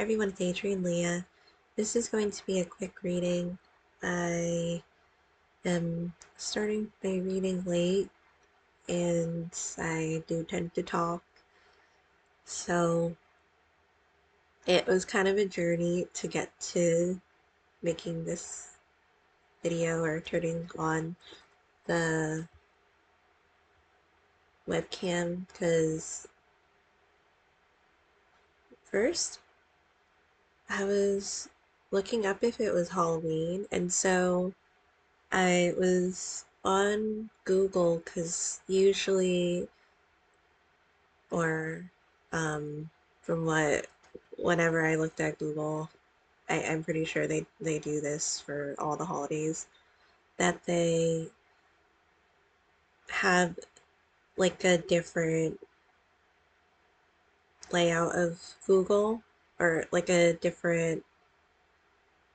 everyone, it's Adrian Leah. This is going to be a quick reading. I am starting my reading late and I do tend to talk. So it was kind of a journey to get to making this video or turning on the webcam because first I was looking up if it was Halloween, and so I was on Google because usually, or um, from whenever I looked at Google, I'm pretty sure they do this for all the holidays, that they have like a different layout of Google, or like a different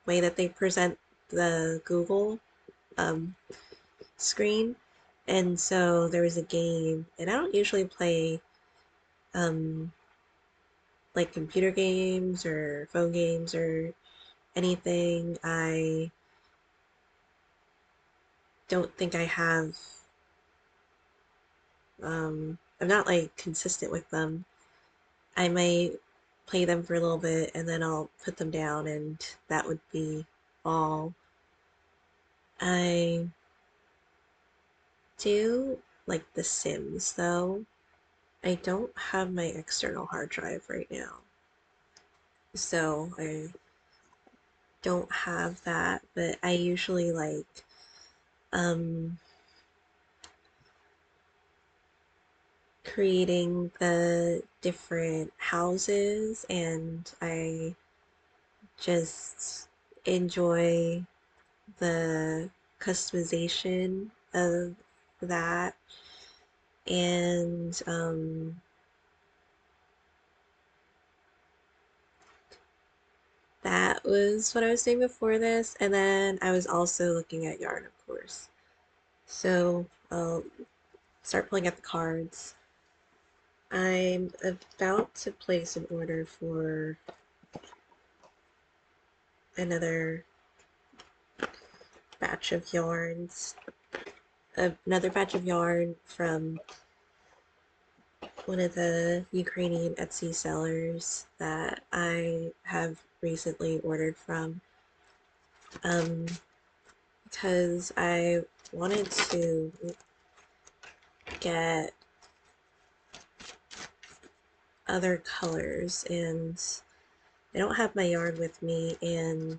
way that they present the Google um, screen. And so there was a game, and I don't usually play um, like computer games or phone games or anything. I don't think I have, I'm not like consistent with them. I might play them for a little bit and then I'll put them down, and that would be all. I do like The Sims though. I don't have my external hard drive right now, so I don't have that, but I usually like um creating the different houses, and I just enjoy the customization of that. And that was what I was doing before this. And then I was also looking at yarn, of course. So I'll start pulling out the cards. I'm about to place an order for another batch of yarns, another batch of yarn from one of the Ukrainian Etsy sellers that I have recently ordered from, um, because I wanted to get other colors, and I don't have my yarn with me, and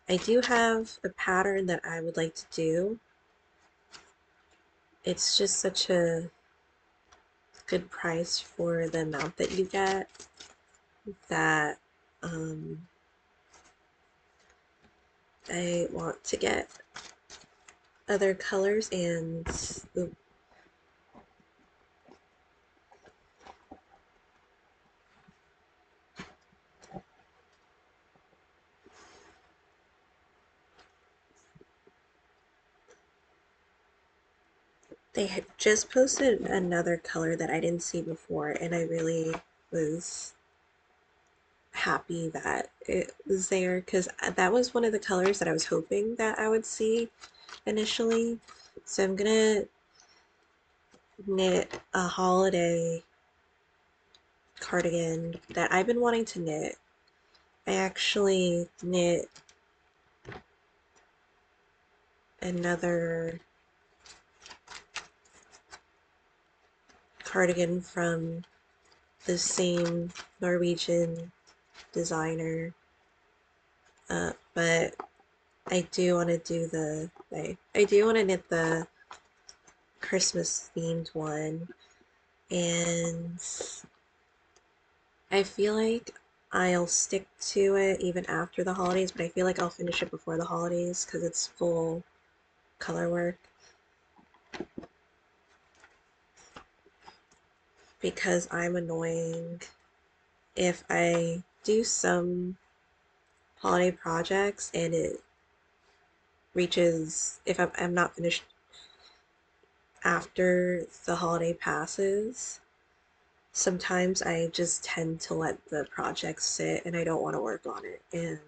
I do have a pattern that I would like to do. It's just such a good price for the amount that you get that I want to get other colors. And they had just posted another color that I didn't see before, and I really was happy that it was there because that was one of the colors that I was hoping that I would see initially. So I'm gonna knit a holiday cardigan that I've been wanting to knit. I actually knit another cardigan from the same Norwegian designer, but I do want to do I do want to knit the Christmas themed one, and I feel like I'll stick to it even after the holidays, but I feel like I'll finish it before the holidays because it's full color work. Because I'm annoying if I do some holiday projects and it reaches, if I'm not finished after the holiday passes. sometimes I just tend to let the project sit and I don't want to work on it. And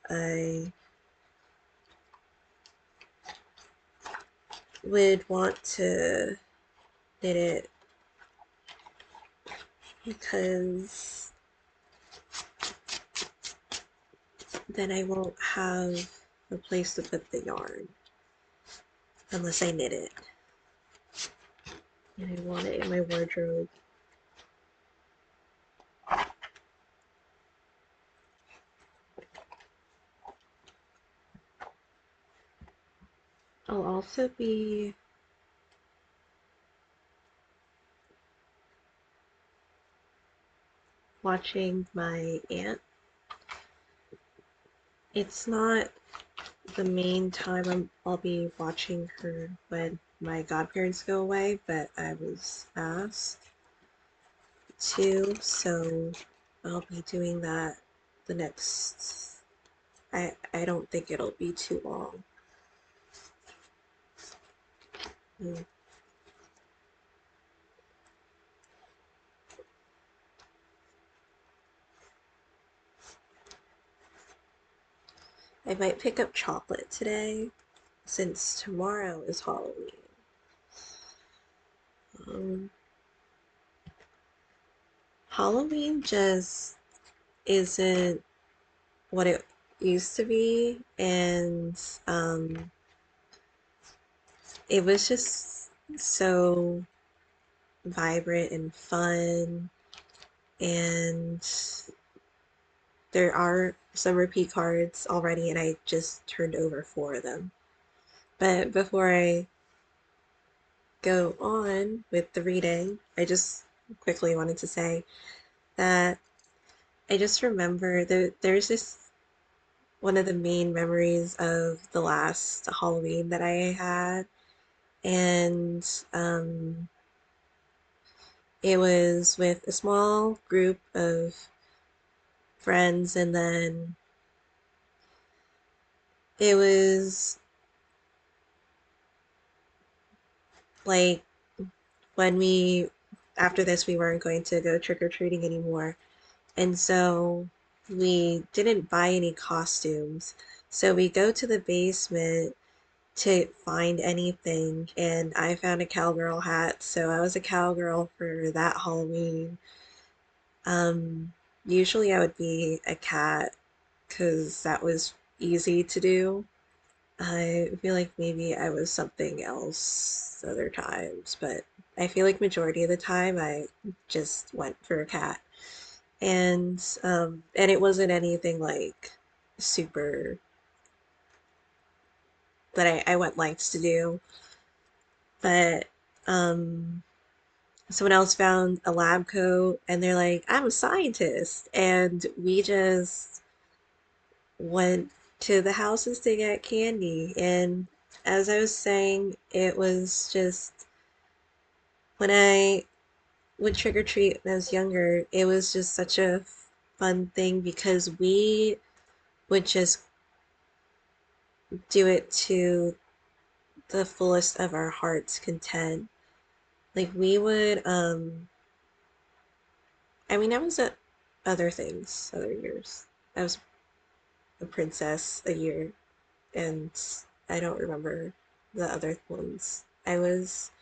I would want to knit it because then I won't have a place to put the yarn unless I knit it. And I want it in my wardrobe. I'll also be watching my aunt. It's not the main time I'll be watching her when my godparents go away, but I was asked to, so I'll be doing that the next. I don't think it'll be too long. Mm. I might pick up chocolate today since tomorrow is Halloween. Um, Halloween just isn't what it used to be, and it was just so vibrant and fun, and there are some repeat cards already, and I just turned over 4 of them. But before I go on with the reading, I just quickly wanted to say that I just remember there's this one of the main memories of the last Halloween that I had, and it was with a small group of friends, and then it was like when after this, we weren't going to go trick or treating anymore. And so we didn't buy any costumes. So we go to the basement to find anything, and I found a cowgirl hat. So I was a cowgirl for that Halloween. Um, Usually I would be a cat because that was easy to do. I feel like maybe I was something else other times, but I feel like majority of the time I just went for a cat. And it wasn't anything like super that I went lengths to do. But um someone else found a lab coat and they're like, I'm a scientist. And we just went to the houses to get candy. And as I was saying, it was just when I would trick or treat when I was younger, it was just such a fun thing because we would just do it to the fullest of our heart's content. Like we would, I mean, I was at other things, other years. I was a princess a year, and I don't remember the other ones. I was,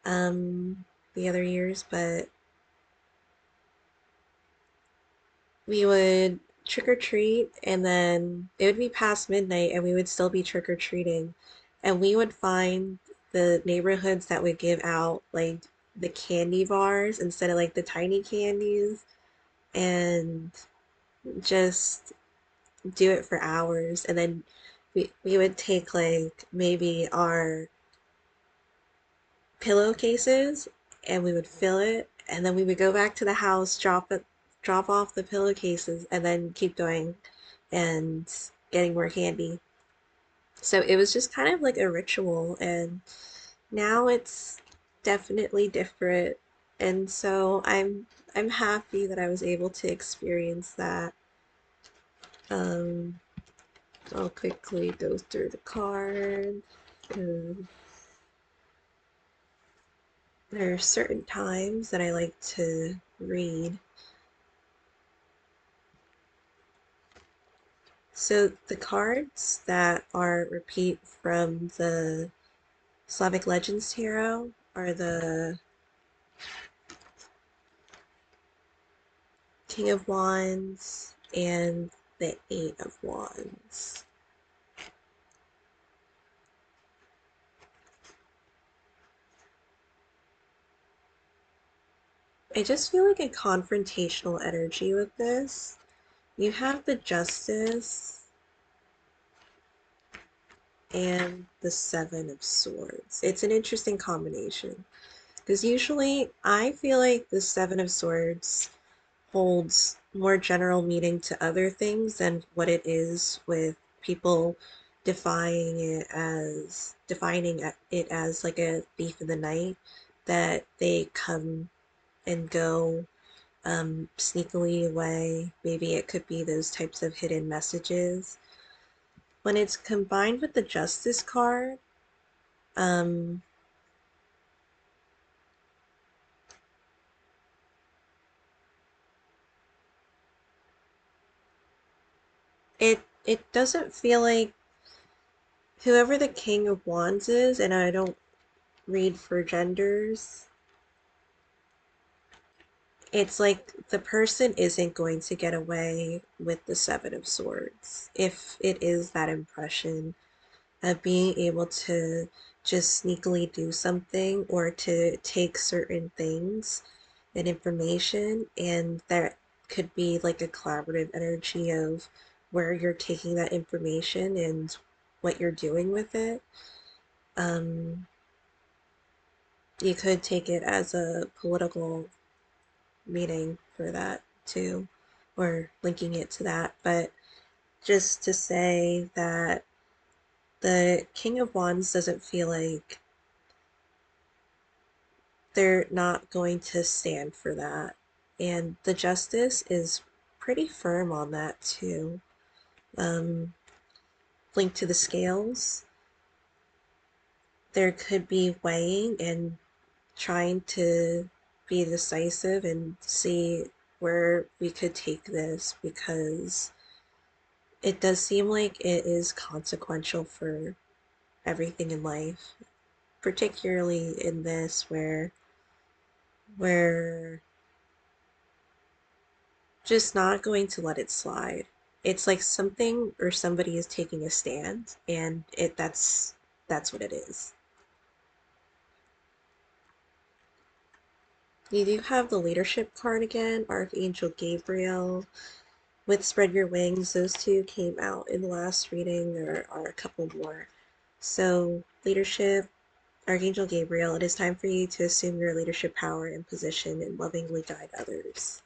the other years, but we would trick or treat, and then it would be past midnight, and we would still be trick or treating. And we would find the neighborhoods that would give out like the candy bars instead of like the tiny candies, and just do it for hours. And then we would take like maybe our pillowcases and we would fill it, and then we would go back to the house, drop off the pillowcases, and then keep going and getting more candy. So it was just kind of like a ritual, and now it's definitely different. And so I'm happy that I was able to experience that. Um, I'll quickly go through the card. Um, There are certain times that I like to read. So the cards that are repeat from the Slavic Legends Tarot are the King of Wands and the Eight of Wands. I just feel like a confrontational energy with this. You have the Justice and the Seven of Swords. It's an interesting combination because usually I feel like the Seven of Swords holds more general meaning to other things than what it is with people defining it as like a thief in the night that they come and go sneakily away. Maybe it could be those types of hidden messages. When it's combined with the Justice card, um, it doesn't feel like whoever the King of Wands is, and I don't read for genders, it's like the person isn't going to get away with the Seven of Swords. If it is that impression of being able to just sneakily do something or to take certain things and information, and that could be like a collaborative energy of where you're taking that information and what you're doing with it. Um, you could take it as a political meaning for that too, or linking it to that. But just to say that the King of Wands doesn't feel like they're not going to stand for that. And the Justice is pretty firm on that too. Um, linked to the scales, there could be weighing and trying to be decisive and see where we could take this because it does seem like it is consequential for everything in life, particularly in this where we're just not going to let it slide. It's like something or somebody is taking a stand and that's what it is. You do have the leadership card again, Archangel Gabriel. With Spread Your Wings, those two came out in the last reading. There are a couple more. So, leadership, Archangel Gabriel, it is time for you to assume your leadership power and position and lovingly guide others.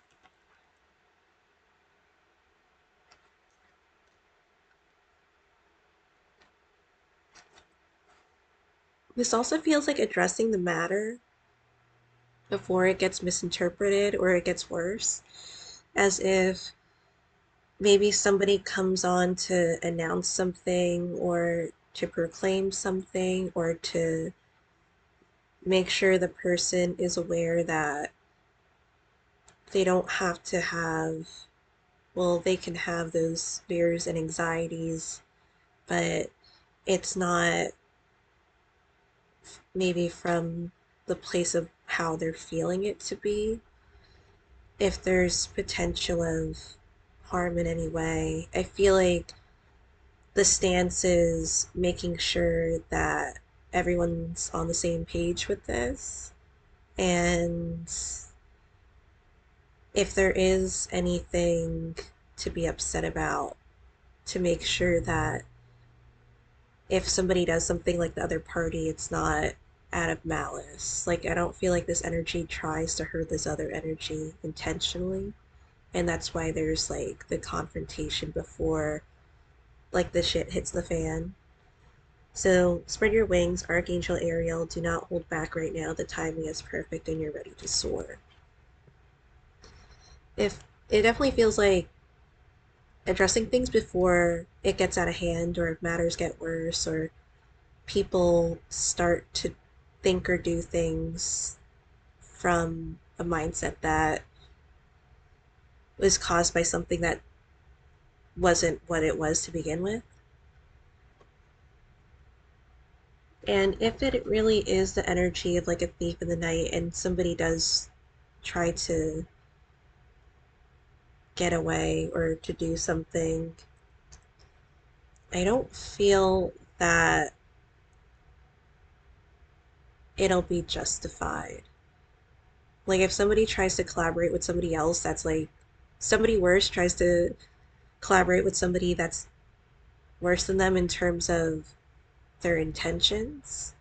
This also feels like addressing the matter before it gets misinterpreted or it gets worse, as if maybe somebody comes on to announce something or to proclaim something or to make sure the person is aware that they don't have to have, well, they can have those fears and anxieties, but it's not maybe from the place of how they're feeling it to be. If there's potential of harm in any way, I feel like the stance is making sure that everyone's on the same page with this. And if there is anything to be upset about, to make sure that if somebody does something like the other party, it's not out of malice. Like, I don't feel like this energy tries to hurt this other energy intentionally. And that's why there's like the confrontation before like the shit hits the fan. So spread your wings, Archangel Ariel. Do not hold back right now. The timing is perfect and you're ready to soar. If it definitely feels like addressing things before it gets out of hand or if matters get worse or people start to think or do things from a mindset that was caused by something that wasn't what it was to begin with. And if it really is the energy of like a thief in the night and somebody does try to get away or to do something, I don't feel that it'll be justified. Like if somebody tries to collaborate with somebody else that's like somebody worse tries to collaborate with somebody that's worse than them in terms of their intentions,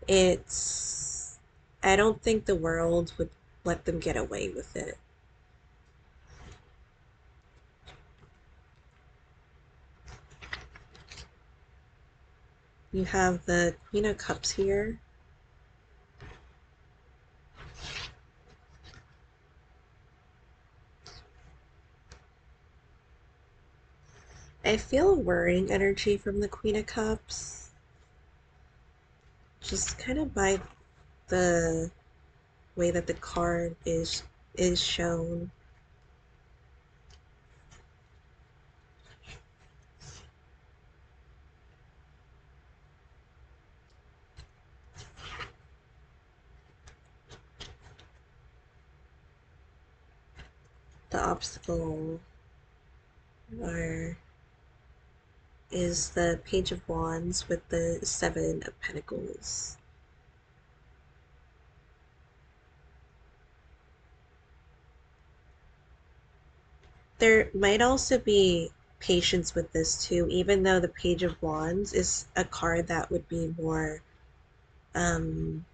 it's I don't think the world would let them get away with it. You have the Queen of Cups here. I feel a worrying energy from the Queen of Cups, just kind of by the way that the card is shown. The obstacle are is the Page of Wands with the Seven of Pentacles. There might also be patience with this too, even though the Page of Wands is a card that would be more um,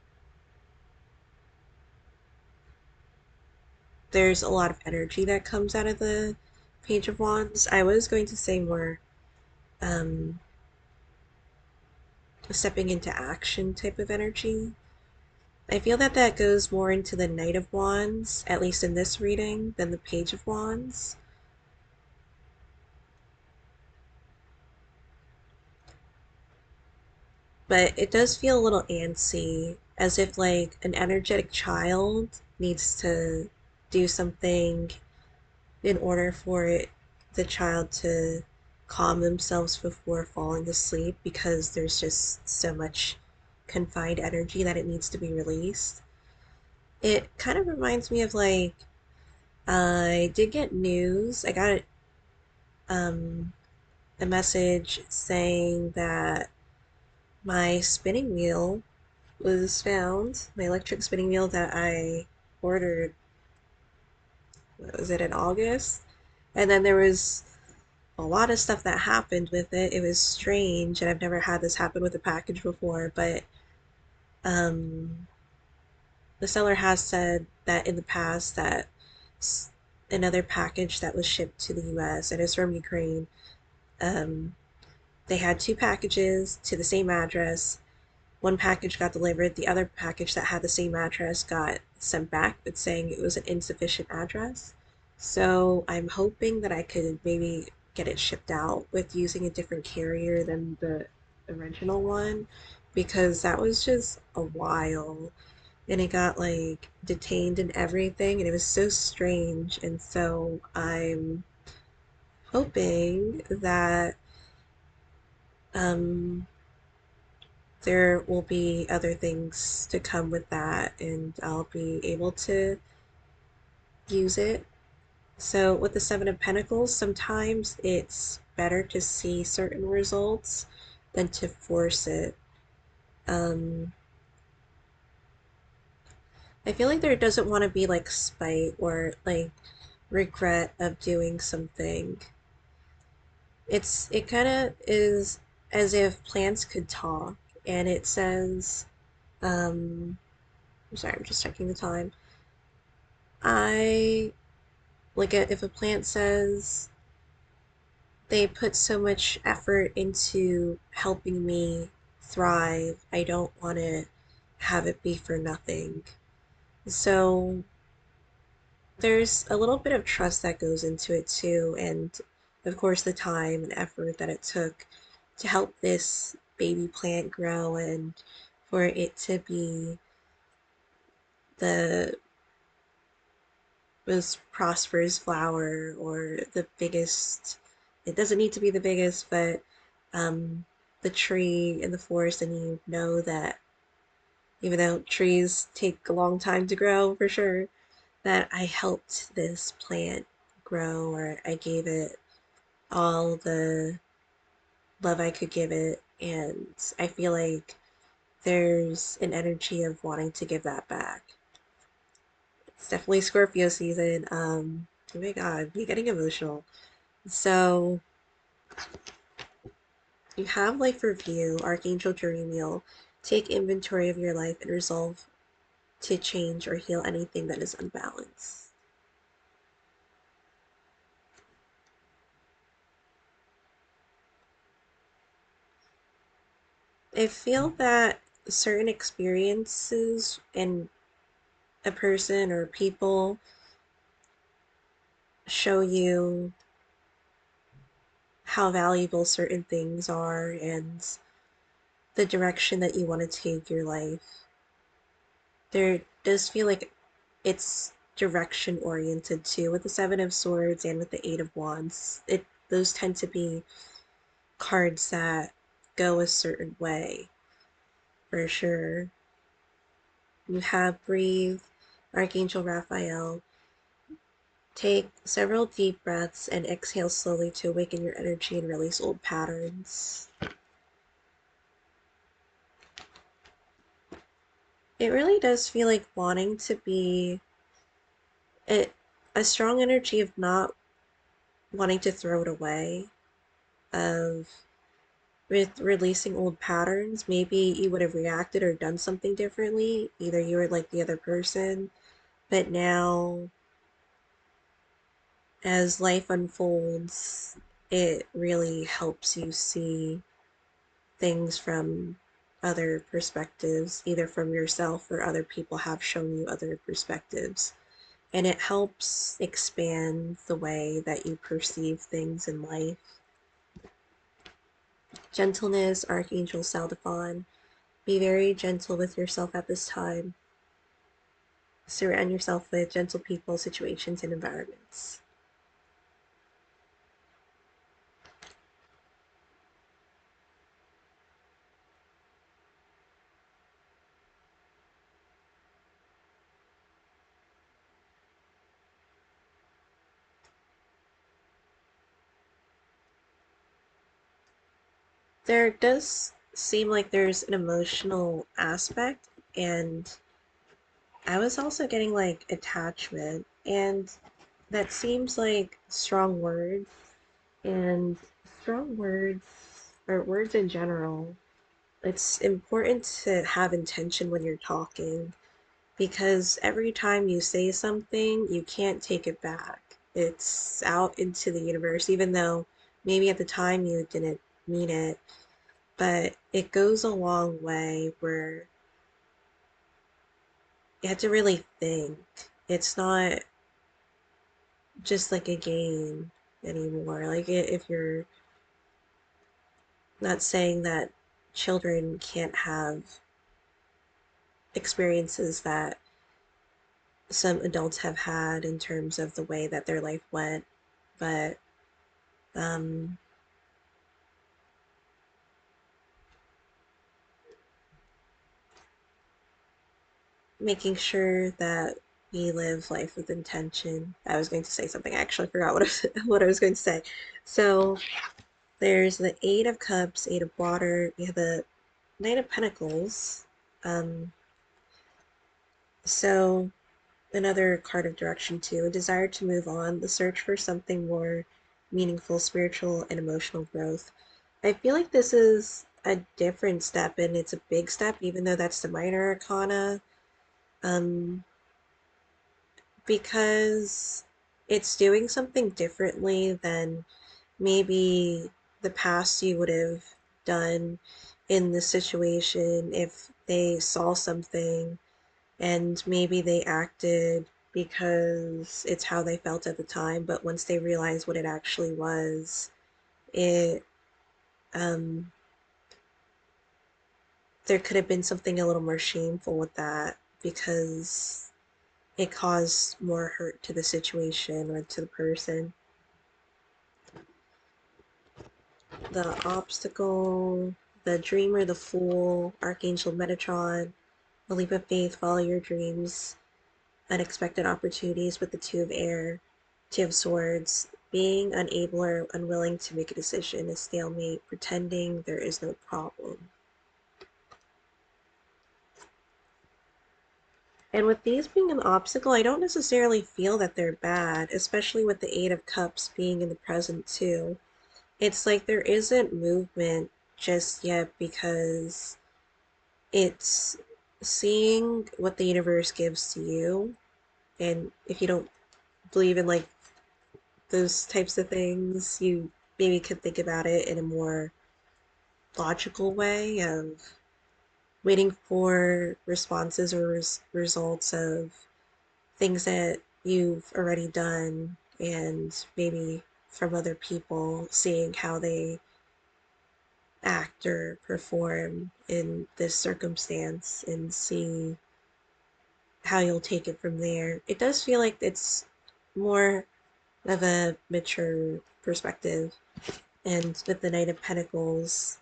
there's a lot of energy that comes out of the Page of Wands. I was going to say more um, stepping into action type of energy. I feel that that goes more into the Knight of Wands, at least in this reading, than the Page of Wands. But it does feel a little antsy, as if like an energetic child needs to do something in order for the child to calm themselves before falling asleep because there's just so much confined energy that it needs to be released. It kind of reminds me of like I did get news. I got um, a message saying that my spinning wheel was found, my electric spinning wheel that I ordered, what was it, in August? And then there was a lot of stuff that happened with it. It was strange, and I've never had this happen with a package before, but um, the seller has said that in the past that another package that was shipped to the US and is from Ukraine, um, they had two packages to the same address. One package got delivered, the other package that had the same address got sent back, but saying it was an insufficient address. So I'm hoping that I could maybe get it shipped out with using a different carrier than the original one because that was just a while and it got like detained and everything and it was so strange and so I'm hoping that um there will be other things to come with that and I'll be able to use it. So with the Seven of Pentacles, sometimes it's better to see certain results than to force it. Um, I feel like there doesn't want to be like spite or like regret of doing something. It kind of is as if plants could talk, and it says, I'm sorry, I'm just checking the time. I like if a plant says they put so much effort into helping me thrive, I don't want to have it be for nothing. So there's a little bit of trust that goes into it too, and of course the time and effort that it took to help this baby plant grow and for it to be the most prosperous flower or the biggest. It doesn't need to be the biggest, but um, the tree in the forest, and you know that even though trees take a long time to grow for sure, that I helped this plant grow, or I gave it all the love I could give it. And I feel like there's an energy of wanting to give that back. It's definitely Scorpio season. Oh my God, I'm getting emotional. So you have life review, Archangel Jeremiel. Take inventory of your life and resolve to change or heal anything that is unbalanced. I feel that certain experiences in a person or people show you how valuable certain things are and the direction that you want to take your life. There does feel like it's direction oriented too with the Seven of Swords and with the Eight of Wands. It those tend to be cards that go a certain way for sure. You have Breathe, Archangel Raphael. Take several deep breaths and exhale slowly to awaken your energy and release old patterns. It really does feel like wanting to be a, a strong energy of not wanting to throw it away, of with releasing old patterns. Maybe you would have reacted or done something differently. Either you were like the other person, but now as life unfolds, it really helps you see things from other perspectives, either from yourself or other people have shown you other perspectives. And it helps expand the way that you perceive things in life. Gentleness, Archangel Saldaphon. Be very gentle with yourself at this time. Surround yourself with gentle people, situations, and environments. There does seem like there's an emotional aspect, and I was also getting like attachment, and that seems like strong words, and strong words, or words in general, it's important to have intention when you're talking, because every time you say something, you can't take it back. It's out into the universe, even though maybe at the time you didn't mean it, but it goes a long way where you have to really think. It's not just like a game anymore. Like, if you're not saying that children can't have experiences that some adults have had in terms of the way that their life went, but um, making sure that we live life with intention. I was going to say something. I actually forgot what what I was going to say. So there's the Eight of Cups, Eight of Water. We have the Knight of Pentacles. Um, so another card of direction too, a desire to move on, the search for something more meaningful, spiritual, and emotional growth. I feel like this is a different step, and it's a big step, even though that's the minor arcana, um, because it's doing something differently than maybe the past you would have done in the situation if they saw something and maybe they acted because it's how they felt at the time, but once they realized what it actually was, it um there could have been something a little more shameful with that, because it caused more hurt to the situation or to the person. The obstacle, the dreamer, the fool, Archangel Metatron, a leap of faith, follow your dreams, unexpected opportunities with the Two of Air, Two of Swords, being unable or unwilling to make a decision, a stalemate, pretending there is no problem. And with these being an obstacle, I don't necessarily feel that they're bad, especially with the Eight of Cups being in the present too. It's like there isn't movement just yet because it's seeing what the universe gives to you. And if you don't believe in like those types of things, you maybe could think about it in a more logical way of waiting for responses or results of things that you've already done and maybe from other people, seeing how they act or perform in this circumstance and see how you'll take it from there. It does feel like it's more of a mature perspective. And with the Knight of Pentacles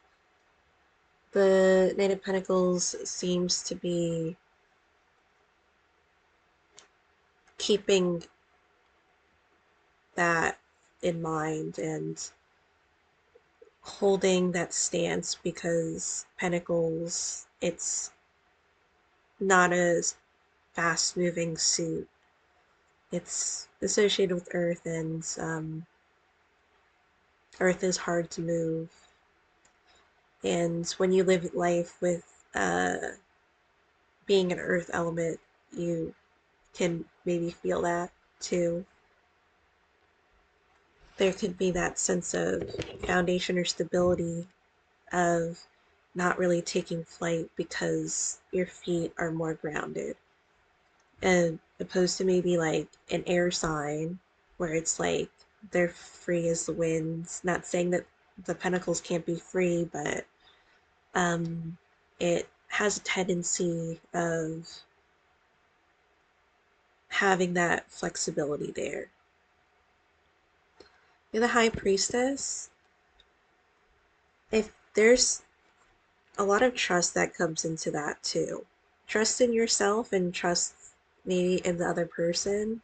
seems to be keeping that in mind and holding that stance because Pentacles, it's not a fast moving suit. It's associated with Earth, and Earth is hard to move. And when you live life with being an Earth element, you can maybe feel that too. There could be that sense of foundation or stability of not really taking flight because your feet are more grounded, and opposed to maybe like an air sign where it's like they're free as the winds. Not saying that the pentacles can't be free, but um, it has a tendency of having that flexibility there. You're the High Priestess. If there's a lot of trust that comes into that too, trust in yourself and trust maybe in the other person.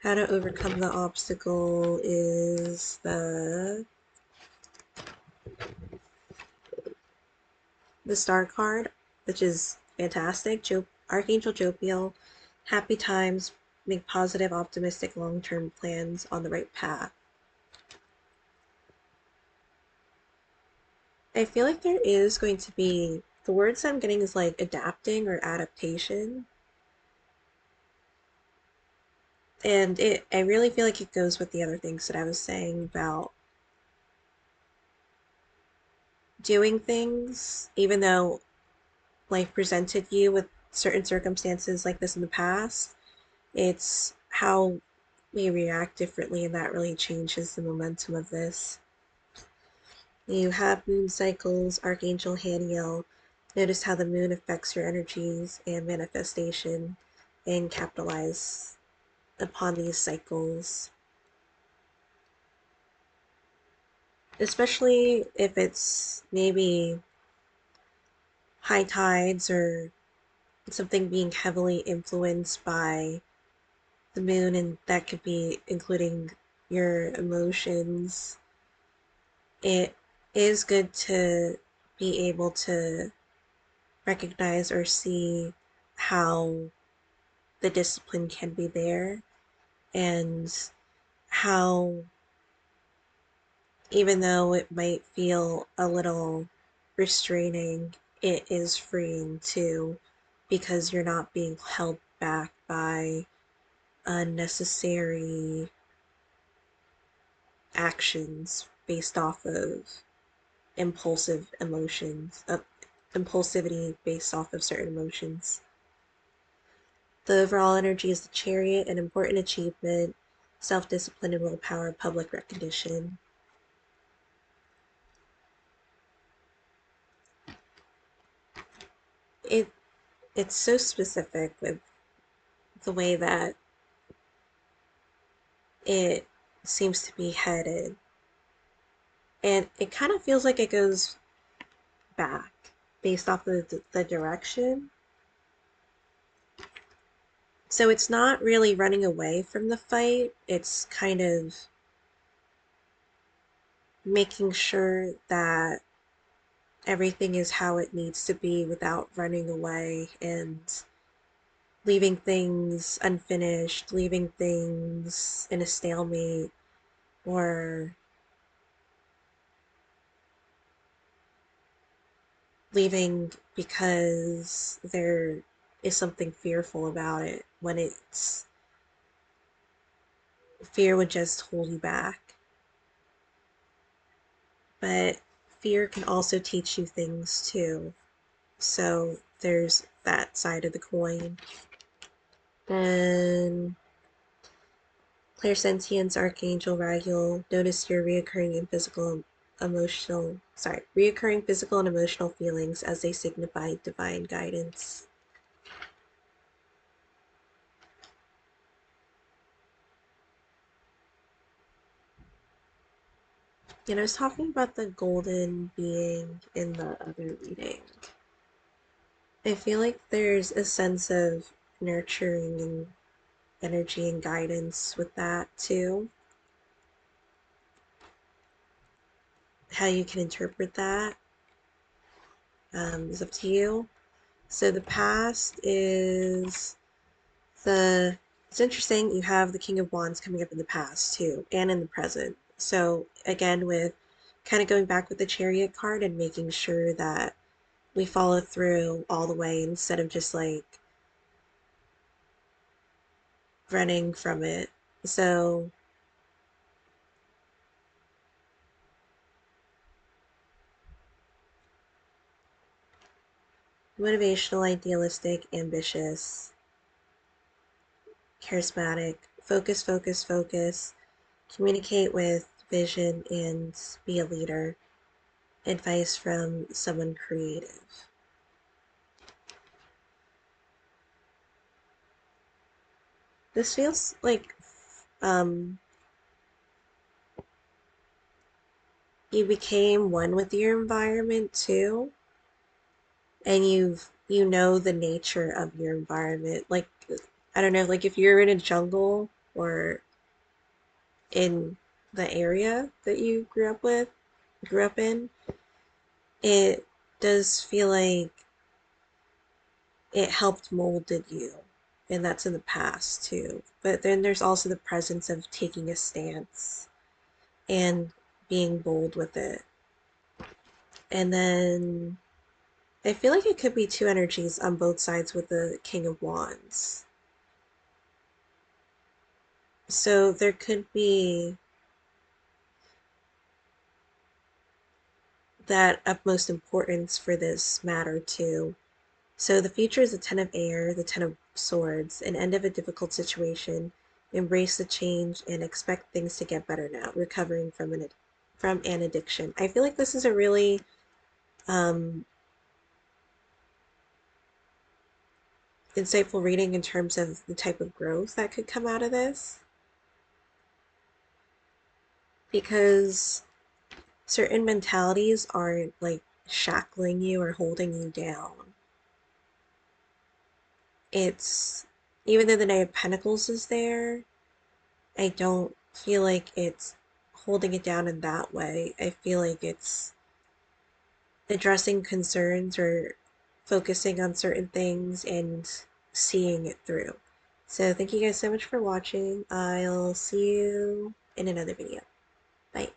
How to overcome the obstacle is the Star card, which is fantastic. Archangel Jopiel, happy times, make positive, optimistic, long-term plans on the right path. I feel like there is going to be, the words I'm getting is like adapting or adaptation. And I really feel like it goes with the other things that I was saying about doing things, even though life presented you with certain circumstances like this in the past. It's how we react differently, and that really changes the momentum of this. You have moon cycles, Archangel Haniel. Notice how the moon affects your energies and manifestation, and capitalize upon these cycles. Especially if it's maybe high tides or something being heavily influenced by the moon, and that could be including your emotions. It is good to be able to recognize or see how the discipline can be there, and how even though it might feel a little restraining, it is freeing too, because you're not being held back by unnecessary actions based off of impulsive emotions, impulsivity based off of certain emotions. The overall energy is the Chariot, an important achievement, self-discipline and willpower, public recognition. It it's so specific with the way that it seems to be headed. And it kind of feels like it goes back based off of the direction. So it's not really running away from the fight, it's kind of making sure that everything is how it needs to be without running away and leaving things unfinished, leaving things in a stalemate, or leaving because there is something fearful about it when it's fear would just hold you back. But fear can also teach you things too. So there's that side of the coin. Then Clairsentience, Archangel Raguel, notice your reoccurring physical and emotional feelings as they signify divine guidance. And I was talking about the golden being in the other reading. I feel like there's a sense of nurturing and energy and guidance with that too. How you can interpret that is up to you. So the past is it's interesting, you have the King of Wands coming up in the past too, and in the present. So again, with kind of going back with the Chariot card and making sure that we follow through all the way instead of just like running from it. So motivational, idealistic, ambitious, charismatic, focus, focus, focus, communicate with vision, and be a leader. Advice from someone creative. This feels like um, you became one with your environment too, and you know the nature of your environment. Like I don't know, like if you're in a jungle or in the area that you grew up in, it does feel like it helped molded you, and that's in the past too. But then there's also the presence of taking a stance and being bold with it. And then I feel like it could be two energies on both sides with the King of Wands. So there could be that utmost importance for this matter too. So the future is the Ten of Air, the Ten of Swords, an end of a difficult situation. Embrace the change and expect things to get better now. Recovering from an addiction. I feel like this is a really um, insightful reading in terms of the type of growth that could come out of this, because certain mentalities aren't like shackling you or holding you down. It's even though the Knight of Pentacles is there, I don't feel like it's holding it down in that way. I feel like it's addressing concerns or focusing on certain things and seeing it through. So thank you guys so much for watching. I'll see you in another video. Bye.